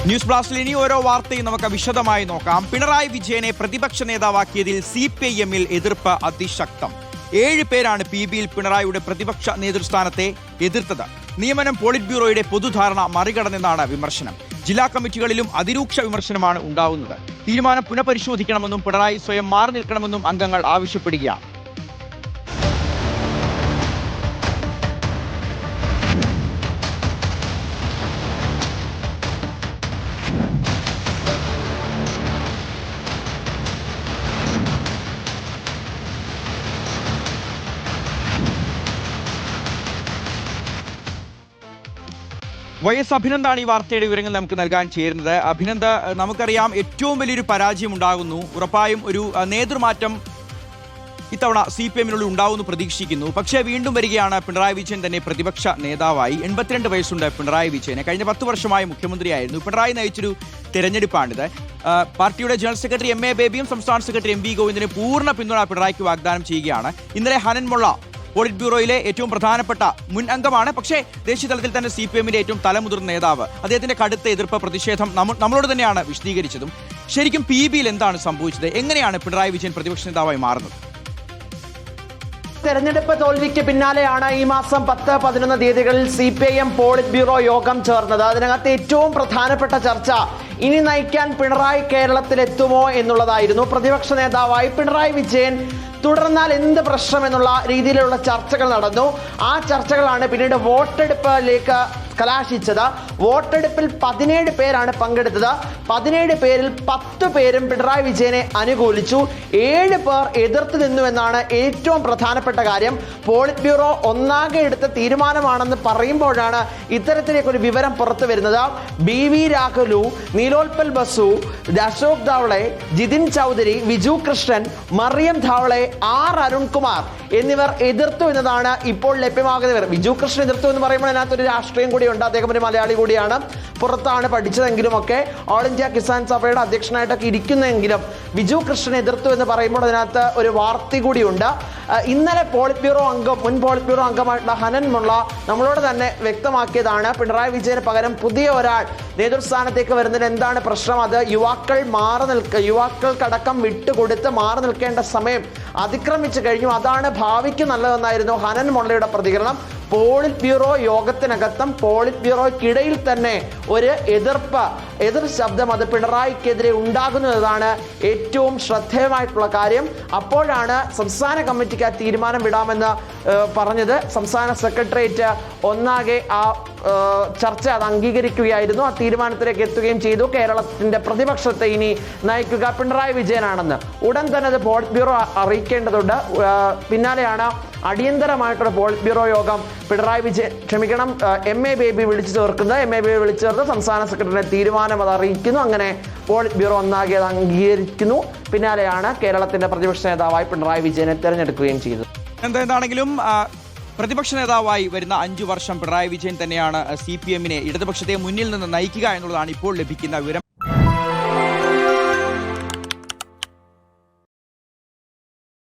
News ബ്ലാസ്റ്റിൽ ഇനി ഓരോ വാർത്തയും നമുക്ക് വിശദമായി നോക്കാം. പിണറായി വിജയനെ പ്രതിപക്ഷ നേതാവാക്കിയതിൽ CPIM-ൽ എതിർപ്പ് അതിശക്തം. 7 പേരാണ് PBയിൽ പിണറായിയുടെ പ്രതിപക്ഷ നേതൃസ്ഥാനത്തെ എതിർത്തത്. നിയമനം പോളിറ്റ് ബ്യൂറോയുടെ പൊതുധാരണ മറികടന്നെന്നാണ് വിമർശനം. ജില്ലാ കമ്മിറ്റികളിലും അതിരൂക്ഷ വിമർശനമാണ് ഉണ്ടാവുന്നത്. തീരുമാനം പുനഃപരിശോധിക്കണമെന്നും പിണറായി സ്വയം മാറി നിൽക്കണമെന്നും അംഗങ്ങൾ ആവശ്യപ്പെടുകയാണ്. YS അഭിനന്ദാണ് ഈ വാർത്തയുടെ വിവരങ്ങൾ നമുക്ക് നൽകാൻ ചേരുന്നത്. അഭിനന്ദ്, നമുക്കറിയാം ഏറ്റവും വലിയൊരു പരാജയം ഉണ്ടാകുന്നു. ഉറപ്പായും ഒരു നേതൃമാറ്റം ഇത്തവണ CPIM-നുള്ളിൽ ഉണ്ടാവുമെന്ന് പ്രതീക്ഷിക്കുന്നു. പക്ഷേ വീണ്ടും വരികയാണ് പിണറായി വിജയൻ തന്നെ പ്രതിപക്ഷ നേതാവായി. 82 വയസ്സുണ്ട് പിണറായി വിജയന്. കഴിഞ്ഞ 10 വർഷമായി മുഖ്യമന്ത്രിയായിരുന്നു. പിണറായി നയിച്ചൊരു തെരഞ്ഞെടുപ്പാണിത്. പാർട്ടിയുടെ ജനറൽ സെക്രട്ടറി MA ബേബിയും സംസ്ഥാന സെക്രട്ടറി MV ഗോവിന്ദന് പൂർണ്ണ പിന്തുണ പിണറായിക്ക് വാഗ്ദാനം ചെയ്യുകയാണ്. ഇന്നലെ ഹനൻ മൊള്ള പോളിറ്റ് ബ്യൂറോയിലെ ഏറ്റവും പ്രധാനപ്പെട്ട മുൻ അംഗമാണ്. പക്ഷേ ദേശീയ തലത്തിൽ തന്നെ CPIM-ന്റെ ഏറ്റവും തലമുതിർന്ന നേതാവ്. അദ്ദേഹത്തിന്റെ കടുത്ത എതിർപ്പ് പ്രതിഷേധം നമ്മളോട് തന്നെയാണ് വിശദീകരിച്ചതും. ശരിക്കും PBയിൽ എന്താണ് സംഭവിച്ചത്? എങ്ങനെയാണ് പിണറായി വിജയൻ പ്രതിപക്ഷ നേതാവായി മാറുന്നത്? തെരഞ്ഞെടുപ്പ് തോൽവിക്ക് പിന്നാലെയാണ് ഈ മാസം 10-11 തീയതികളിൽ CPIM പോളിറ്റ് ബ്യൂറോ യോഗം ചേർന്നത്. അതിനകത്ത് ഏറ്റവും പ്രധാനപ്പെട്ട ചർച്ച ഇനി നയിക്കാൻ പിണറായി കേരളത്തിലെത്തുമോ എന്നുള്ളതായിരുന്നു. പ്രതിപക്ഷ നേതാവായി പിണറായി വിജയൻ തുടർന്നാൽ എന്ത് പ്രശ്നം എന്നുള്ള രീതിയിലുള്ള ചർച്ചകൾ നടന്നു. ആ ചർച്ചകളാണ് പിന്നീട് വോട്ടെടുപ്പിലേക്ക് കലാശിച്ചത്. വോട്ടെടുപ്പിൽ 17 പേരാണ് പങ്കെടുത്തത്. 17 പേരിൽ 10 പേരും പിണറായി വിജയനെ അനുകൂലിച്ചു. 7 പേർ എതിർത്ത് നിന്നു എന്നാണ് ഏറ്റവും പ്രധാനപ്പെട്ട കാര്യം. പോളിറ്റ് ബ്യൂറോ ഒന്നാകെ എടുത്ത തീരുമാനമാണെന്ന് പറയുമ്പോഴാണ് ഇത്തരത്തിലേക്കൊരു വിവരം പുറത്തു വരുന്നത്. BV രാഘുലു, നീലോൽപൽ ബസു, അശോക് ധാവളെ, ജിതിൻ ചൗധരി, വിജു കൃഷ്ണൻ, മറിയം ധാവളെ, അരുൺകുമാർ എന്നിവർ എതിർത്തു എന്നതാണ് ഇപ്പോൾ ലഭ്യമാകുന്ന വിവരം. വിജു കൃഷ്ണൻ എതിർത്തു എന്ന് പറയുമ്പോൾ അതിനകത്തൊരു രാഷ്ട്രീയം കൂടിയുണ്ട്. അദ്ദേഹം ഒരു മലയാളി കൂടിയാണ്. പുറത്താണ് പഠിച്ചതെങ്കിലും ഒക്കെ ഓൾ ഇന്ത്യ കിസാൻ സഭയുടെ അധ്യക്ഷനായിട്ടൊക്കെ ഇരിക്കുന്നെങ്കിലും വിജു കൃഷ്ണൻ എതിർത്തു എന്ന് പറയുമ്പോൾ അതിനകത്ത് ഒരു വാർത്ത കൂടിയുണ്ട്. ഇന്നലെ പോളിറ്റ് ബ്യൂറോ അംഗം, മുൻ പോളിറ്റ് ബ്യൂറോ അംഗമായിട്ടുള്ള ഹനൻ മൊള്ള നമ്മളോട് തന്നെ വ്യക്തമാക്കിയതാണ് പിണറായി വിജയന് പകരം പുതിയ ഒരാൾ നേതൃസ്ഥാനത്തേക്ക് വരുന്നതിന് എന്താണ് പ്രശ്നം. അത് യുവാക്കൾക്കടക്കം വിട്ടുകൊടുത്ത് മാറി നിൽക്കേണ്ട സമയം അതിക്രമിച്ചു കഴിഞ്ഞു. അതാണ് ഭാവിക്ക് നല്ലതെന്നായിരുന്നു ഹനൻ മൊള്ളയുടെ പ്രതികരണം. പോളിറ്റ് ബ്യൂറോ യോഗത്തിനകത്തും പോളിറ്റ് ബ്യൂറോയ്ക്കിടയിൽ തന്നെ ഒരു എതിർ ശബ്ദം അത് പിണറായിക്കെതിരെ ഉണ്ടാകുന്നതാണ് ഏറ്റവും ശ്രദ്ധേയമായിട്ടുള്ള കാര്യം. അപ്പോഴാണ് സംസ്ഥാന കമ്മിറ്റിക്ക് ആ തീരുമാനം വിടാമെന്ന് പറഞ്ഞത്. സംസ്ഥാന സെക്രട്ടേറിയറ്റ് ഒന്നാകെ ആ ചർച്ച അത് അംഗീകരിക്കുകയായിരുന്നു. ആ തീരുമാനത്തിലേക്ക് എത്തുകയും ചെയ്തു. കേരളത്തിന്റെ പ്രതിപക്ഷത്തെ ഇനി നയിക്കുക പിണറായി വിജയനാണെന്ന് ഉടൻ തന്നെ അത് പോളിറ്റ് ബ്യൂറോ അറിയിക്കേണ്ടതുണ്ട്. പിന്നാലെയാണ് അടിയന്തരമായിട്ടുള്ള പോളിറ്റ് ബ്യൂറോ യോഗം പിണറായി വിജയൻ MA ബേബി വിളിച്ചു ചേർക്കുന്നത്. MA ബേബി വിളിച്ചു ചേർത്ത് സംസ്ഥാന സെക്രട്ടറിയുടെ തീരുമാനം അത് അറിയിക്കുന്നു. അങ്ങനെ പോളിറ്റ് ബ്യൂറോ ഒന്നാകെ അത് അംഗീകരിക്കുന്നു. പിന്നാലെയാണ് കേരളത്തിന്റെ പ്രതിപക്ഷ നേതാവായി പിണറായി വിജയനെ തെരഞ്ഞെടുക്കുകയും ചെയ്തത്. എന്താണെങ്കിലും പ്രതിപക്ഷ നേതാവായി വരുന്ന 5 വർഷം പിണറായി വിജയൻ തന്നെയാണ് CPM-നെ ഇടതുപക്ഷത്തെ മുന്നിൽ നിന്ന് നയിക്കുക എന്നുള്ളതാണ് ഇപ്പോൾ ലഭിക്കുന്ന വിവരം.